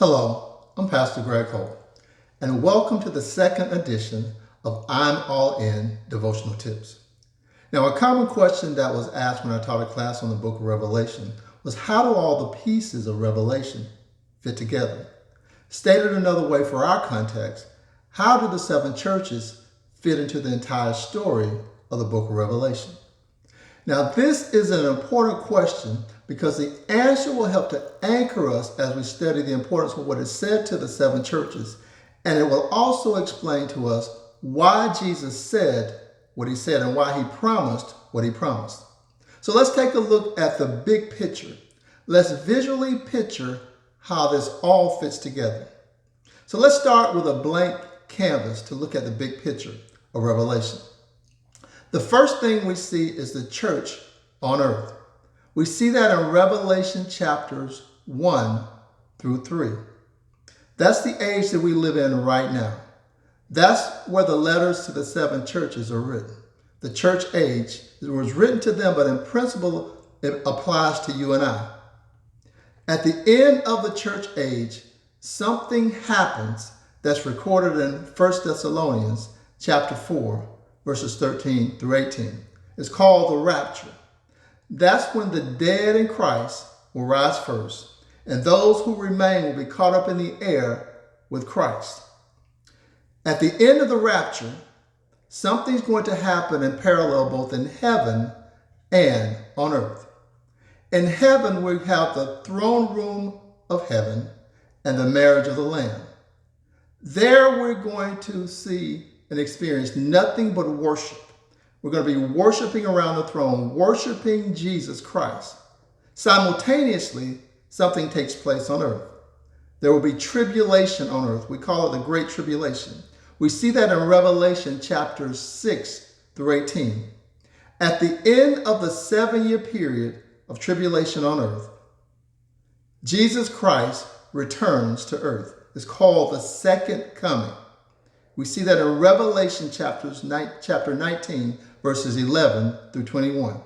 Hello, I'm Pastor Greg Holt, and welcome to the second edition of I'm All In Devotional Tips. Now, a common question that was asked when I taught a class on the book of Revelation was, how do all the pieces of Revelation fit together? Stated another way for our context, how do the seven churches fit into the entire story of the book of Revelation? Now, this is an important question because the answer will help to anchor us as we study the importance of what is said to the seven churches, and it will also explain to us why Jesus said what he said and why he promised what he promised. So let's take a look at the big picture. Let's visually picture how this all fits together. So let's start with a blank canvas to look at the big picture of Revelation. The first thing we see is the church on earth. We see that in Revelation chapters 1 through 3. That's the age that we live in right now. That's where the letters to the seven churches are written. The church age, it was written to them, but in principle, it applies to you and I. At the end of the church age, something happens that's recorded in 1 Thessalonians chapter 4, verses 13 through 18. It's called the rapture. That's when the dead in Christ will rise first, and those who remain will be caught up in the air with Christ. At the end of the rapture, something's going to happen in parallel both in heaven and on earth. In heaven, we have the throne room of heaven and the marriage of the Lamb. There we're going to see and experience nothing but worship. We're going to be worshiping around the throne, worshiping Jesus Christ. Simultaneously, something takes place on earth. There will be tribulation on earth. We call it the Great Tribulation. We see that in Revelation chapters 6 through 18. At the end of the 7-year period of tribulation on earth, Jesus Christ returns to earth. It's called the second coming. We see that in Revelation chapter 19, verses 11 through 21.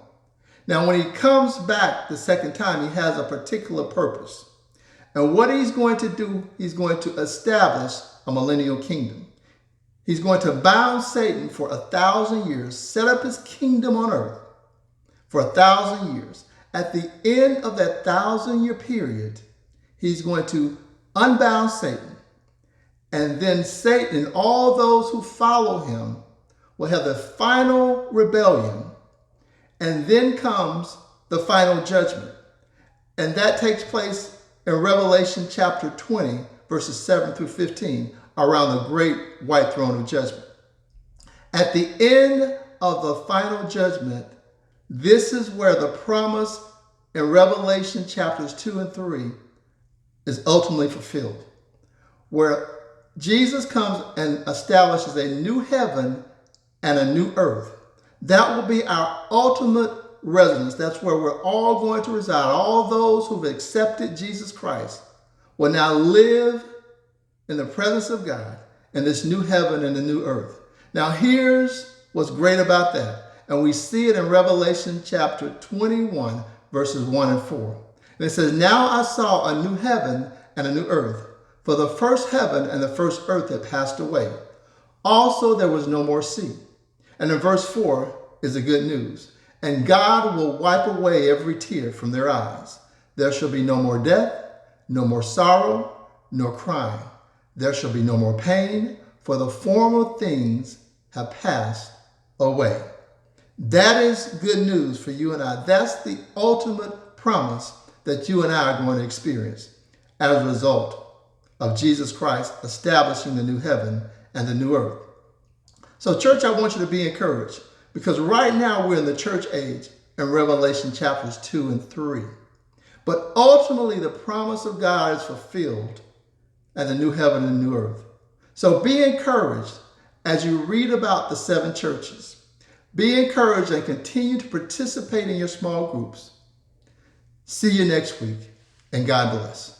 Now, when he comes back the second time, he has a particular purpose. And what he's going to do, he's going to establish a millennial kingdom. He's going to bound Satan for 1,000 years, set up his kingdom on earth for 1,000 years. At the end of that 1,000-year period, he's going to unbound Satan. And then Satan and all those who follow him will have the final rebellion. And then comes the final judgment. And that takes place in Revelation chapter 20, verses 7 through 15, around the great white throne of judgment. At the end of the final judgment, this is where the promise in Revelation chapters 2 and 3 is ultimately fulfilled, where Jesus comes and establishes a new heaven and a new earth. That will be our ultimate residence. That's where we're all going to reside. All those who've accepted Jesus Christ will now live in the presence of God in this new heaven and the new earth. Now, here's what's great about that. And we see it in Revelation chapter 21, verses 1 and 4. And it says, "Now I saw a new heaven and a new earth. For the first heaven and the first earth had passed away. Also there was no more sea." And in verse 4 is the good news. "And God will wipe away every tear from their eyes. There shall be no more death, no more sorrow, nor crying. There shall be no more pain, for the former things have passed away." That is good news for you and I. That's the ultimate promise that you and I are going to experience as a result of Jesus Christ establishing the new heaven and the new earth. So, church, I want you to be encouraged, because right now we're in the church age in Revelation chapters 2 and 3. But ultimately, the promise of God is fulfilled and the new heaven and new earth. So be encouraged as you read about the seven churches. Be encouraged and continue to participate in your small groups. See you next week, and God bless.